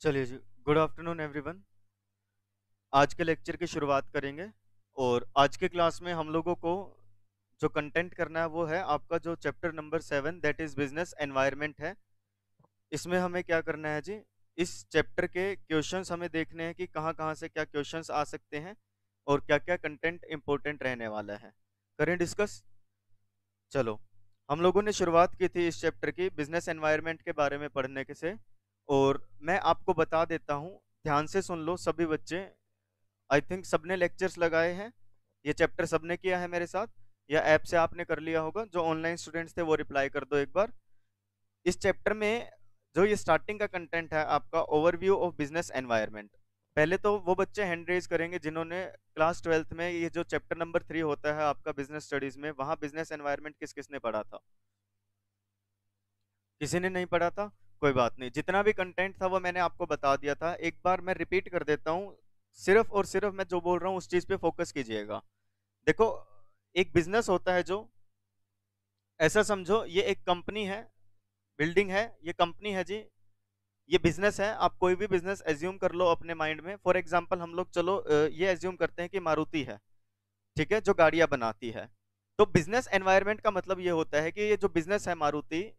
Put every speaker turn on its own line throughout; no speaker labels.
चलिए जी, good afternoon everyone. आज के लेक्चर की शुरुआत करेंगे और आज के क्लास में हम लोगों को जो कंटेंट करना है वो है आपका जो chapter number 7 that is business environment है। इसमें हमें क्या करना है जी, इस चैप्टर के क्वेश्चंस हमें देखने हैं कि कहाँ कहाँ से क्या क्वेश्चंस आ सकते हैं और क्या क्या कंटेंट इंपॉर्टेंट रहने वाला है। करें डिस्कस। चलो, हम लोगों ने शुरुआत की थी इस चैप्टर की बिजनेस एनवायरनमेंट के बारे में पढ़ने के से, और मैं आपको बता देता हूँ, ध्यान से सुन लो सभी बच्चे। आई थिंक सबने लेक्चर्स लगाए हैं, ये चैप्टर सबने किया है मेरे साथ, या ऐप से आपने कर लिया होगा। जो ऑनलाइन स्टूडेंट्स थे वो रिप्लाई कर दो एक बार। इस चैप्टर में जो ये स्टार्टिंग का कंटेंट है आपका ओवरव्यू ऑफ बिजनेस एनवायरनमेंट। पहले तो वो बच्चे हैंड रेज करेंगे जिन्होंने क्लास 12th में ये जो चैप्टर नंबर 3 होता है आपका बिजनेस स्टडीज में, वहां बिजनेस एनवायरनमेंट किस किसने पढ़ा था। किसी ने नहीं पढ़ा था, कोई बात नहीं। जितना भी कंटेंट था वो मैंने आपको बता दिया था, एक बार मैं रिपीट कर देता हूँ। सिर्फ और सिर्फ मैं जो बोल रहा हूँ उस चीज पे फोकस कीजिएगा। देखो, एक बिजनेस होता है जो, ऐसा समझो ये एक कंपनी है, बिल्डिंग है, ये कंपनी है जी, ये बिजनेस है। आप कोई भी बिजनेस एज्यूम कर लो अपने माइंड में। फॉर एग्जांपल हम लोग चलो ये एज्यूम करते हैं कि मारुति है, ठीक है, जो गाड़ियां बनाती है। तो बिजनेस एनवायरनमेंट का मतलब ये होता है कि ये जो बिजनेस है मारुति,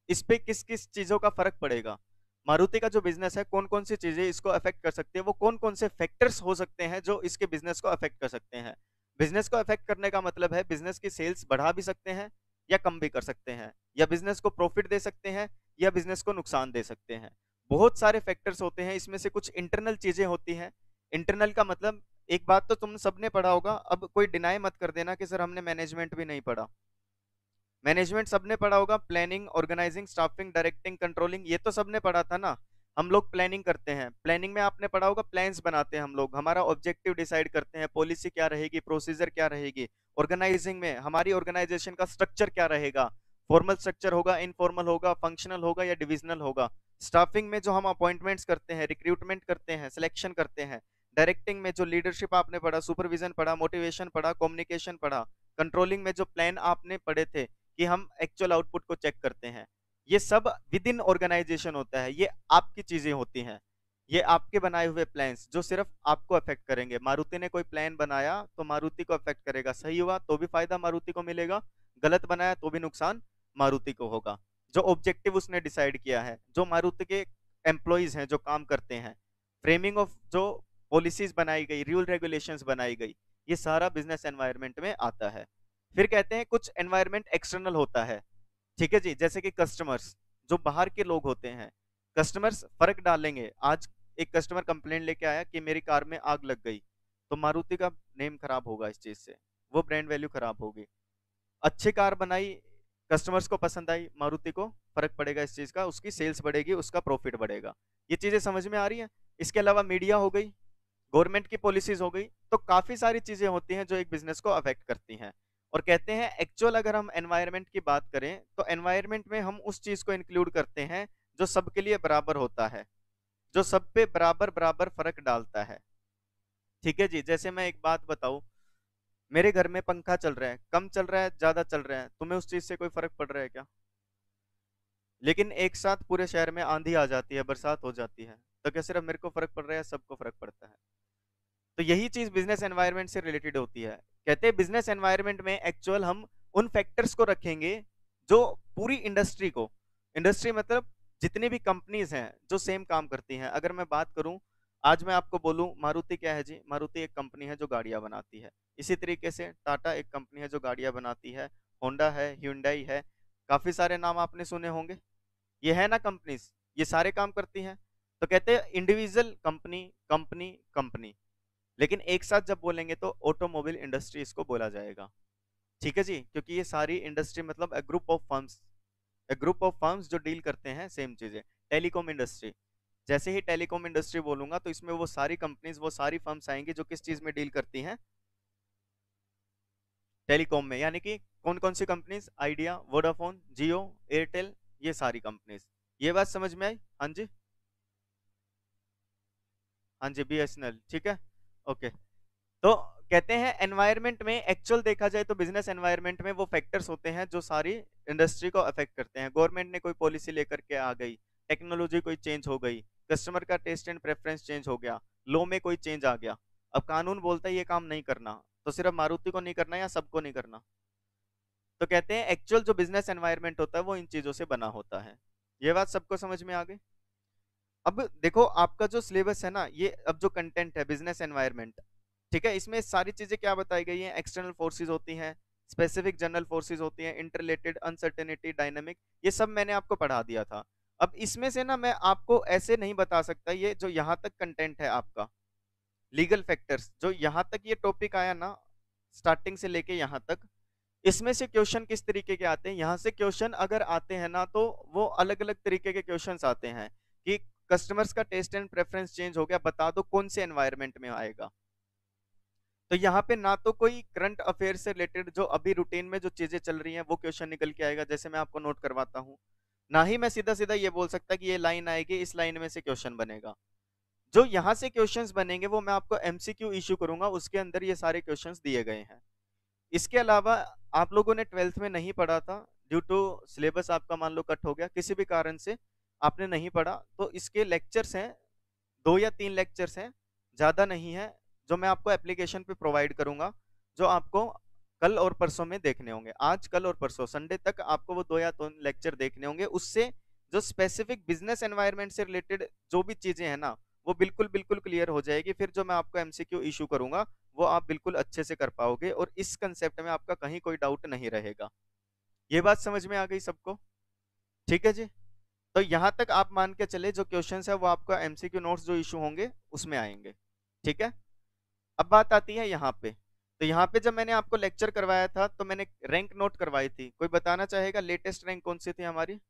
इस पे किस किस चीजों का फर्क पड़ेगा। मारुति का जो बिजनेस है, कौन कौन सी चीजें इसको अफेक्ट कर सकती है, वो कौन कौन से फैक्टर्स हो सकते हैं जो इसके बिजनेस को अफेक्ट कर सकते हैं। बिजनेस को अफेक्ट करने का मतलब है बिजनेस की सेल्स बढ़ा भी सकते हैं या कम भी कर सकते हैं, या बिजनेस को प्रॉफिट दे सकते हैं या बिजनेस को नुकसान दे सकते हैं। बहुत सारे फैक्टर्स होते हैं, इसमें से कुछ इंटरनल चीजें होती हैं। इंटरनल का मतलब, एक बात तो तुम सबने पढ़ा होगा, अब कोई डिनाई मत कर देना कि सर हमने मैनेजमेंट भी नहीं पढ़ा। मैनेजमेंट सबने पढ़ा होगा, planning, organising, staffing, directing, controlling, ये तो सबने पढ़ा था ना। हम लोग प्लानिंग करते हैं, प्लानिंग में आपने पढ़ा होगा प्लान्स बनाते हैं हम लोग, हमारा ऑब्जेक्टिव डिसाइड करते हैं, पॉलिसी क्या रहेगी, प्रोसीजर क्या रहेगी। ऑर्गेनाइजिंग में हमारी ऑर्गेनाइजेशन का स्ट्रक्चर क्या रहेगा, फॉर्मल स्ट्रक्चर होगा, इनफॉर्मल होगा, फंक्शनल होगा या डिविजनल होगा। स्टाफिंग में जो हम अपॉइंटमेंट्स करते हैं, रिक्रूटमेंट करते हैं, सिलेक्शन करते हैं। डायरेक्टिंग में जो लीडरशिप आपने पढ़ा, सुपरविजन पढ़ा, मोटिवेशन पढ़ा, कम्युनिकेशन पढ़ा। कंट्रोलिंग में जो प्लान आपने पढ़े थे कि हम एक्चुअल आउटपुट को चेक करते हैं। ये सब विद इन ऑर्गेनाइजेशन होता है, ये आपकी चीजें होती हैं, ये आपके बनाए हुए प्लान्स जो सिर्फ आपको अफेक्ट करेंगे। मारुति ने कोई प्लान बनाया तो मारुति को अफेक्ट करेगा, सही हुआ तो भी फायदा मारुति को मिलेगा, गलत बनाया तो भी नुकसान मारुति को होगा। जो ऑब्जेक्टिव उसने डिसाइड किया है, जो मारुति के एम्प्लॉइज हैं जो काम करते हैं, फ्रेमिंग ऑफ जो पॉलिसीज बनाई गई, रूल रेगुलेशंस बनाई गई, ये सारा बिजनेस एनवायरनमेंट में आता है। फिर कहते हैं कुछ एनवायरनमेंट एक्सटर्नल होता है, ठीक है जी, जैसे कि कस्टमर्स, जो बाहर के लोग होते हैं। कस्टमर्स फर्क डालेंगे। आज एक कस्टमर कंप्लेंट लेके आया कि मेरी कार में आग लग गई, तो मारुति का नेम खराब होगा इस चीज से, वो ब्रांड वैल्यू खराब होगी। अच्छी कार बनाई, कस्टमर्स को पसंद आई, मारुति को फर्क पड़ेगा इस चीज का, उसकी सेल्स बढ़ेगी, उसका प्रॉफिट बढ़ेगा। ये चीजें समझ में आ रही है। इसके अलावा मीडिया हो गई, गवर्नमेंट की पॉलिसीज हो गई, तो काफी सारी चीजें होती हैं जो एक बिजनेस को अफेक्ट करती हैं। और कहते हैं एक्चुअल अगर हम एनवायरनमेंट की बात करें तो एनवायरनमेंट में हम उस चीज को इंक्लूड करते हैं जो सबके लिए बराबर होता है, जो सब पे बराबर बराबर फर्क डालता है। ठीक है जी, जैसे मैं एक बात बताऊं, मेरे घर में पंखा चल रहा है, कम चल रहा है, ज्यादा चल रहा है, तुम्हें उस चीज से कोई फर्क पड़ रहा है क्या? लेकिन एक साथ पूरे शहर में आंधी आ जाती है, बरसात हो जाती है, तो क्या सिर्फ मेरे को फर्क पड़ रहा है? सबको फर्क पड़ता है। तो यही चीज बिजनेस एनवायरनमेंट से रिलेटेड होती है। कहते हैं बिजनेस एनवायरनमेंट में एक्चुअल हम उन फैक्टर्स को रखेंगे जो पूरी इंडस्ट्री को, इंडस्ट्री मतलब जितनी भी कंपनीज हैं जो सेम काम करती हैं। अगर मैं बात करूं, आज मैं आपको बोलूं मारुति क्या है जी, मारुति एक कंपनी है जो गाड़ियां बनाती है। इसी तरीके से टाटा एक कंपनी है जो गाड़ियां बनाती है, होंडा है, ह्यूंडई है, काफी सारे नाम आपने सुने होंगे। ये है ना कंपनीज, ये सारे काम करती हैं। तो कहते हैं इंडिविजुअल कंपनी, कंपनी, कंपनी, लेकिन एक साथ जब बोलेंगे तो ऑटोमोबाइल इंडस्ट्री इसको बोला जाएगा। ठीक है जी, क्योंकि ये सारी इंडस्ट्री मतलब a group of firms, a group of firms जो डील करते हैं सेम चीजें। टेलीकॉम इंडस्ट्री, जैसे ही टेलीकॉम इंडस्ट्री बोलूंगा तो इसमें वो सारी कंपनीज, वो सारी फर्म्स आएंगी जो किस चीज में डील करती हैं, टेलीकॉम में। यानी कि कौन कौन सी कंपनीज, आइडिया, वोडाफोन, जियो, एयरटेल, ये सारी कंपनीज। ये बात समझ में आई? हाँ जी, हाँ जी, बीएसएनएल, ठीक है, ओके। तो कहते हैं एनवायरनमेंट में एक्चुअल देखा जाए तो बिजनेस एनवायरनमेंट में वो फैक्टर्स होते हैं जो सारी इंडस्ट्री को अफेक्ट करते हैं। गवर्नमेंट ने कोई पॉलिसी लेकर के आ गई, टेक्नोलॉजी कोई चेंज हो गई, कस्टमर का टेस्ट एंड प्रेफरेंस चेंज हो गया, लो में कोई चेंज आ गया, अब कानून बोलता है ये काम नहीं करना, तो सिर्फ मारुति को नहीं करना या सबको नहीं करना? तो कहते हैं एक्चुअल जो बिजनेस एनवायरनमेंट होता है वो इन चीजों से बना होता है। ये बात सबको समझ में आ गई? अब देखो आपका जो सिलेबस है ना, ये अब जो कंटेंट है बिजनेस एनवायरनमेंट, ठीक है, इसमें सारी चीजें क्या बताई गई हैं? एक्सटर्नल फोर्सेस होती हैं, स्पेसिफिक जनरल फोर्सेस होती हैं, इंटरलेटेड, अनसर्टेनिटी, डायनामिक, ये सब मैंने आपको पढ़ा दिया था। अब इसमें से ना मैं आपको ऐसे नहीं बता सकता, ये जो यहाँ तक कंटेंट है आपका लीगल फैक्टर्स, जो यहाँ तक ये टॉपिक आया ना स्टार्टिंग से लेके यहाँ तक, इसमें से क्वेश्चन किस तरीके के आते हैं, यहाँ से क्वेश्चन अगर आते हैं ना, तो वो अलग अलग तरीके के क्वेश्चंस आते हैं कि कस्टमर्स का टेस्ट एंड प्रेफरेंस चेंज हो गया, बता दो कौन से एनवायरनमेंट में आएगा। तो यहाँ पे ना तो कोई करंट अफेयर से रिलेटेड जो अभी रूटीन में जो चीजें चल रही हैं वो क्वेश्चन निकल के आएगा, जैसे मैं आपको नोट करवाता हूँ, ना ही मैं सीधा सीधा ये बोल सकता कि ये लाइन आएगी, इस लाइन में से क्वेश्चन बनेगा। जो यहाँ से क्वेश्चंस बनेंगे वो मैं आपको एमसीक्यू इशू करूंगा, उसके अंदर ये सारे क्वेश्चंस दिए गए हैं। इसके अलावा आप लोगों ने 12th में नहीं पढ़ा था, ड्यू टू सिलेबस आपका मान लो कट हो गया किसी भी कारण से, आपने नहीं पढ़ा, तो इसके लेक्चर्स हैं, 2 या 3 लेक्चर्स हैं, ज़्यादा नहीं है, जो मैं आपको एप्लीकेशन पे प्रोवाइड करूंगा, जो आपको कल और परसों में देखने होंगे, आज कल और परसों संडे तक आपको वो 2 या 3 लेक्चर देखने होंगे। उससे जो स्पेसिफिक बिजनेस एनवायरनमेंट से रिलेटेड जो भी चीजें हैं ना, वो बिल्कुल बिल्कुल क्लियर हो जाएगी, फिर जो मैं आपको एमसीक्यू इशू करूंगा वो आप बिल्कुल अच्छे से कर पाओगे, और इस कंसेप्ट में आपका कहीं कोई डाउट नहीं रहेगा। ये बात समझ में आ गई सबको? ठीक है जी। तो यहां तक आप मान के चले जो क्वेश्चंस है वो आपका एमसीक्यू नोट्स जो इशू होंगे उसमें आएंगे। ठीक है, अब बात आती है यहाँ पे। तो यहाँ पे जब मैंने आपको लेक्चर करवाया था तो मैंने रैंक नोट करवाई थी, कोई बताना चाहेगा लेटेस्ट रैंक कौन सी थी हमारी?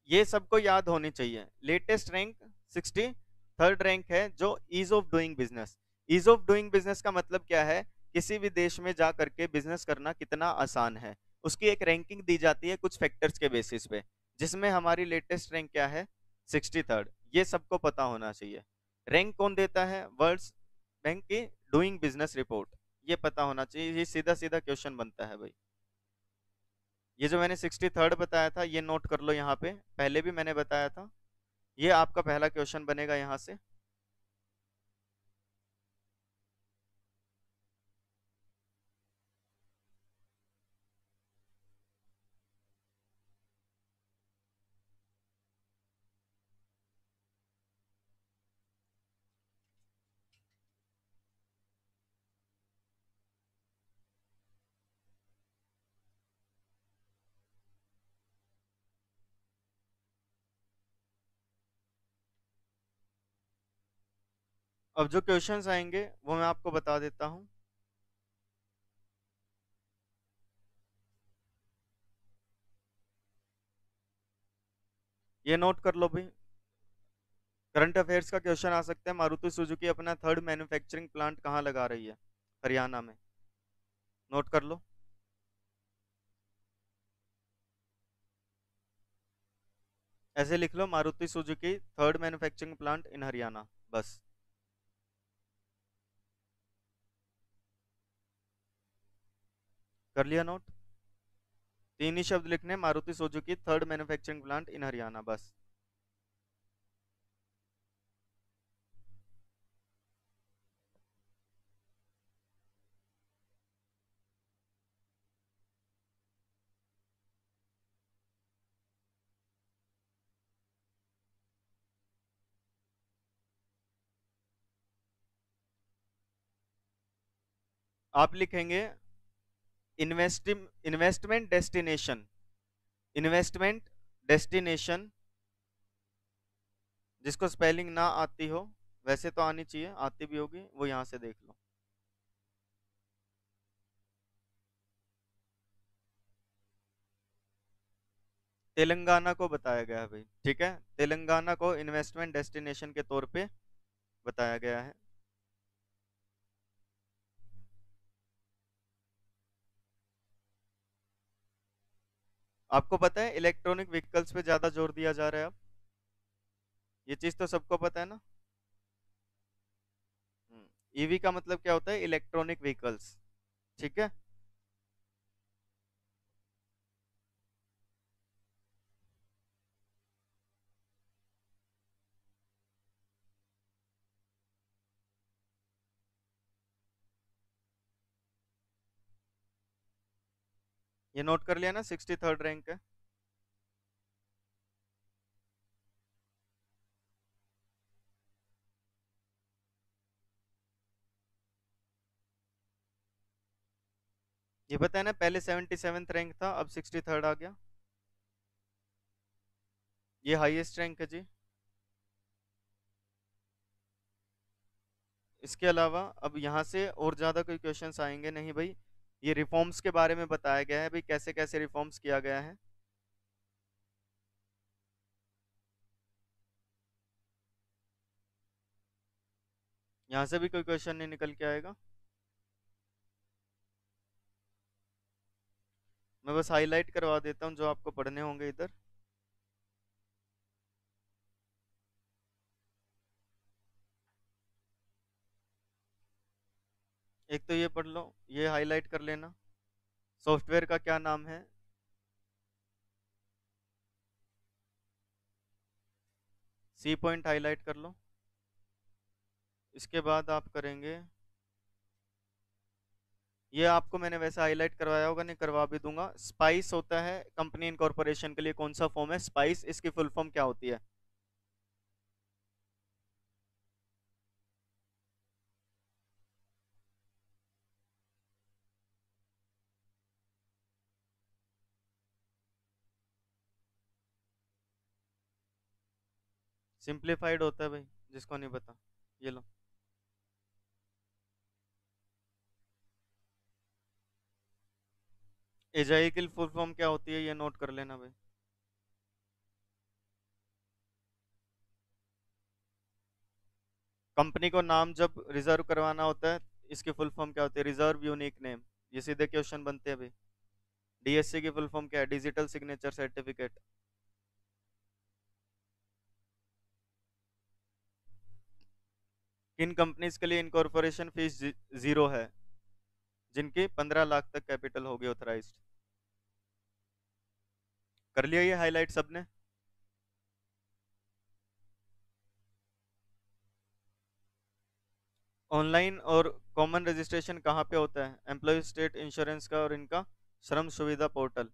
ये सबको याद होनी चाहिए, लेटेस्ट रैंक 63rd रैंक है, जो ease of doing business. Ease of doing business का मतलब क्या है? किसी भी देश में जा करके बिजनेस करना कितना आसान है, उसकी एक रैंकिंग दी जाती है कुछ फैक्टर्स के बेसिस पे, जिसमें हमारी लेटेस्ट रैंक क्या है? 63rd। ये सबको पता होना चाहिए। रैंक कौन देता है? वर्ल्ड बैंक की डूइंग बिजनेस रिपोर्ट, ये पता होना चाहिए, ये सीधा सीधा क्वेश्चन बनता है भाई। ये जो मैंने 63rd बताया था ये नोट कर लो, यहाँ पे पहले भी मैंने बताया था, ये आपका पहला क्वेश्चन बनेगा यहाँ से। अब जो क्वेश्चंस आएंगे वो मैं आपको बता देता हूँ। ये नोट कर लो भाई। करंट अफेयर्स का क्वेश्चन आ सकता है, मारुति सुजुकी अपना 3rd मैन्युफैक्चरिंग प्लांट कहाँ लगा रही है? हरियाणा में। नोट कर लो। ऐसे लिख लो, Maruti Suzuki 3rd manufacturing plant in Haryana, बस। कर लिया नोट? 3 ही शब्द लिखने, Maruti Suzuki 3rd manufacturing plant in Haryana, बस। आप लिखेंगे इन्वेस्टमेंट डेस्टिनेशन, इन्वेस्टमेंट डेस्टिनेशन, जिसको स्पेलिंग ना आती हो, वैसे तो आनी चाहिए, आती भी होगी, वो यहाँ से देख लो। तेलंगाना को बताया गया है भाई, ठीक है, तेलंगाना को इन्वेस्टमेंट डेस्टिनेशन के तौर पे बताया गया है। आपको पता है इलेक्ट्रॉनिक व्हीकल्स पे ज्यादा जोर दिया जा रहा है अब, ये चीज तो सबको पता है ना? ईवी का मतलब क्या होता है? इलेक्ट्रॉनिक व्हीकल्स, ठीक है। ये नोट कर लिया ना, 63rd रैंक है। ये पता है ना, पहले 77th रैंक था, अब 63rd आ गया। ये हाईएस्ट रैंक है जी। इसके अलावा अब यहाँ से और ज्यादा कोई क्वेश्चंस आएंगे नहीं भाई। ये रिफॉर्म्स के बारे में बताया गया है भाई, कैसे कैसे रिफॉर्म्स किया गया है। यहाँ से भी कोई क्वेश्चन नहीं निकल के आएगा। मैं बस हाईलाइट करवा देता हूँ जो आपको पढ़ने होंगे इधर। एक तो ये पढ़ लो, ये हाईलाइट कर लेना। सॉफ्टवेयर का क्या नाम है? सी पॉइंट हाईलाइट कर लो। इसके बाद आप करेंगे, ये आपको मैंने वैसे हाईलाइट करवाया होगा, नहीं करवा भी दूंगा। स्पाइस होता है कंपनी इनकॉर्पोरेशन के लिए कौन सा फॉर्म है? स्पाइस, इसकी फुल फॉर्म क्या होती है? सिंप्लीफाइड होता है भाई, जिसको नहीं पता। ये लो। एजाई की फुल फॉर्म क्या होती है, ये नोट कर लेना भाई। कंपनी को नाम जब रिजर्व करवाना होता है, इसकी फुल फॉर्म क्या होती है? Reserve unique name. ये सीधे क्वेश्चन बनते हैं भाई। डीएससी की फुल फॉर्म क्या है? Digital signature certificate. किन कंपनीज के लिए इनकॉर्पोरेशन फीस जीरो है? जिनकी 15 लाख तक कैपिटल होगी ऑथराइज्ड। कर लिया ये हाईलाइट सबने? ऑनलाइन और कॉमन रजिस्ट्रेशन कहाँ पे होता है? एम्प्लॉय स्टेट इंश्योरेंस का और इनका श्रम सुविधा पोर्टल।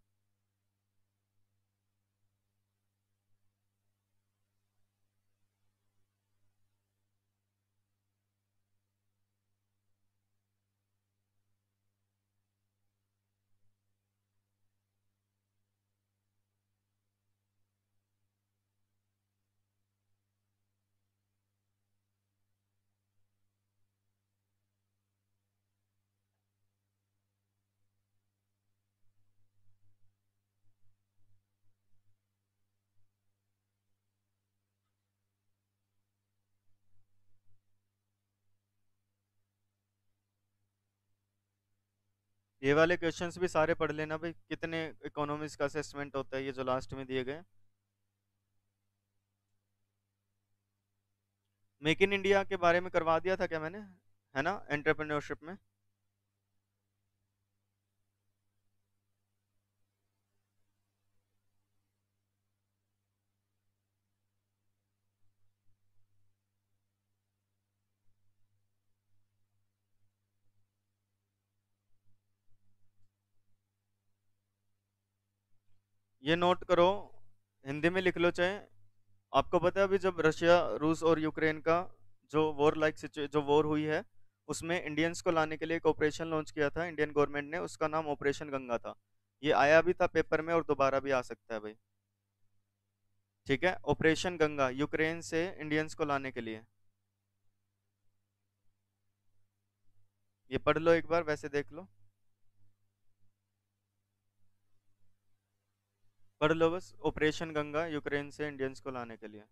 ये वाले क्वेश्चंस भी सारे पढ़ लेना भाई, कितने इकोनॉमिक्स का असेसमेंट होता है, ये जो लास्ट में दिए गए। मेक इन इंडिया के बारे में करवा दिया था क्या मैंने? है ना, एंटरप्रेन्योरशिप में। ये नोट करो, हिंदी में लिख लो चाहे। आपको पता है अभी जब रशिया रूस और यूक्रेन का जो वॉर लाइक जो वॉर हुई है, उसमें इंडियंस को लाने के लिए एक ऑपरेशन लॉन्च किया था इंडियन गवर्नमेंट ने, उसका नाम ऑपरेशन गंगा था। ये आया भी था पेपर में और दोबारा भी आ सकता है भाई। ठीक है, ऑपरेशन गंगा, यूक्रेन से इंडियंस को लाने के लिए। ये पढ़ लो एक बार, वैसे देख लो। पढ़ लो बस, ऑपरेशन गंगा, यूक्रेन से इंडियंस को लाने के लिए।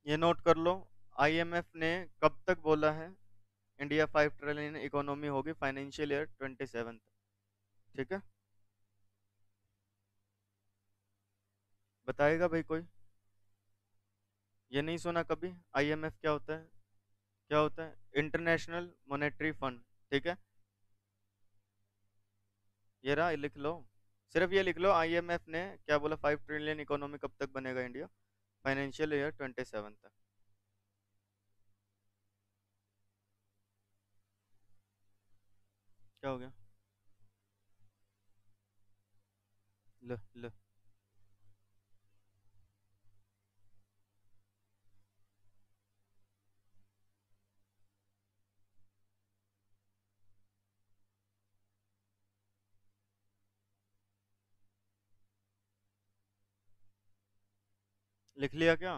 ये नोट कर लो। आईएमएफ ने कब तक बोला है इंडिया 5 ट्रिलियन इकोनॉमी होगी फाइनेंशियल ईयर 27 तक? ठीक है, बताएगा भाई कोई? ये नहीं सुना कभी? आईएमएफ क्या होता है? क्या होता है? International monetary fund. ठीक है, ये रहा, ये लिख लो। सिर्फ ये लिख लो, आईएमएफ ने क्या बोला, 5 ट्रिलियन इकोनॉमी कब तक बनेगा इंडिया, फाइनेंशियल ईयर 27 तक। क्या हो गया? लो लो, लिख लिया क्या?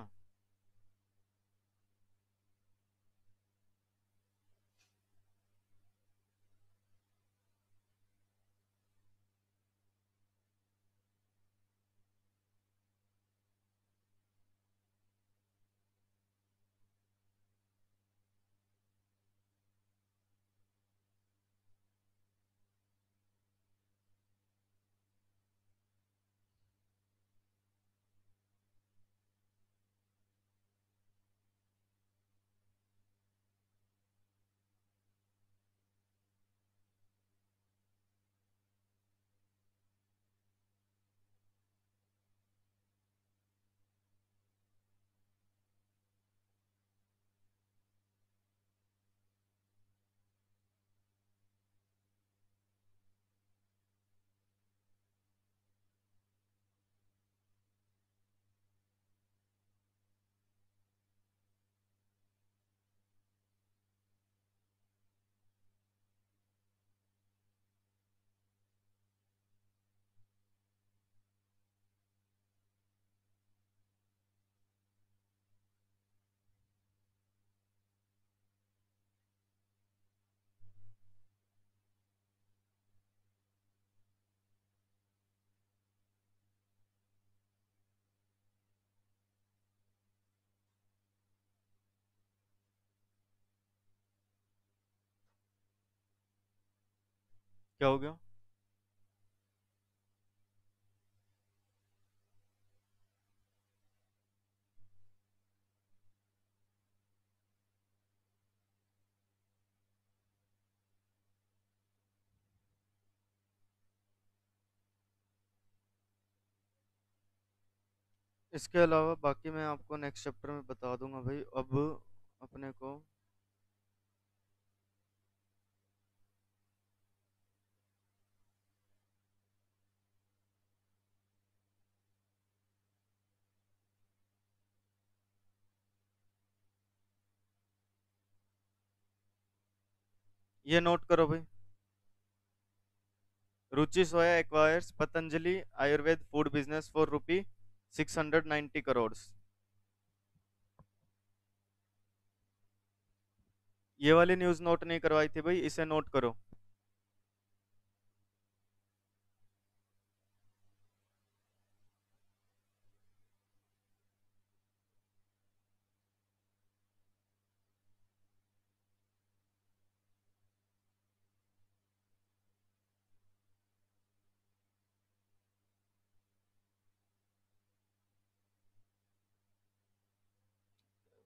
क्या हो गया? इसके अलावा बाकी मैं आपको नेक्स्ट चैप्टर में बता दूंगा भाई। अब अपने को ये नोट करो भाई। Ruchi Soya acquires Patanjali Ayurved food business for rupee 690 crore. ये वाली न्यूज़ नोट नहीं करवाई थी भाई, इसे नोट करो।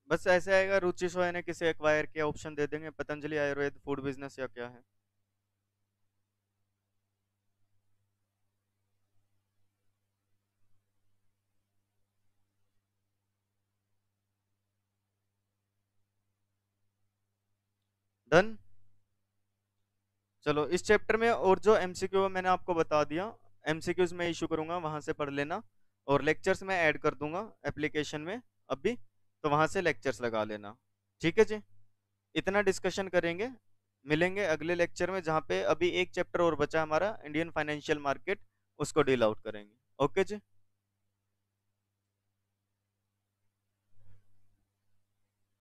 बस ऐसे आएगा, रुचि सोया ने किसे एक्वायर किया, ऑप्शन दे देंगे, पतंजलि आयुर्वेद फूड बिजनेस या क्या है। डन। चलो इस चैप्टर में और जो एमसीक्यू मैंने आपको बता दिया, एमसीक्यूज में इशू करूंगा, वहां से पढ़ लेना। और लेक्चर्स में ऐड कर दूंगा एप्लीकेशन में अभी, तो वहां से लेक्चर्स लगा लेना। ठीक है जी, इतना डिस्कशन करेंगे। मिलेंगे अगले लेक्चर में, जहाँ पे अभी एक चैप्टर और बचा है हमारा, इंडियन फाइनेंशियल मार्केट, उसको डील आउट करेंगे। ओके जी।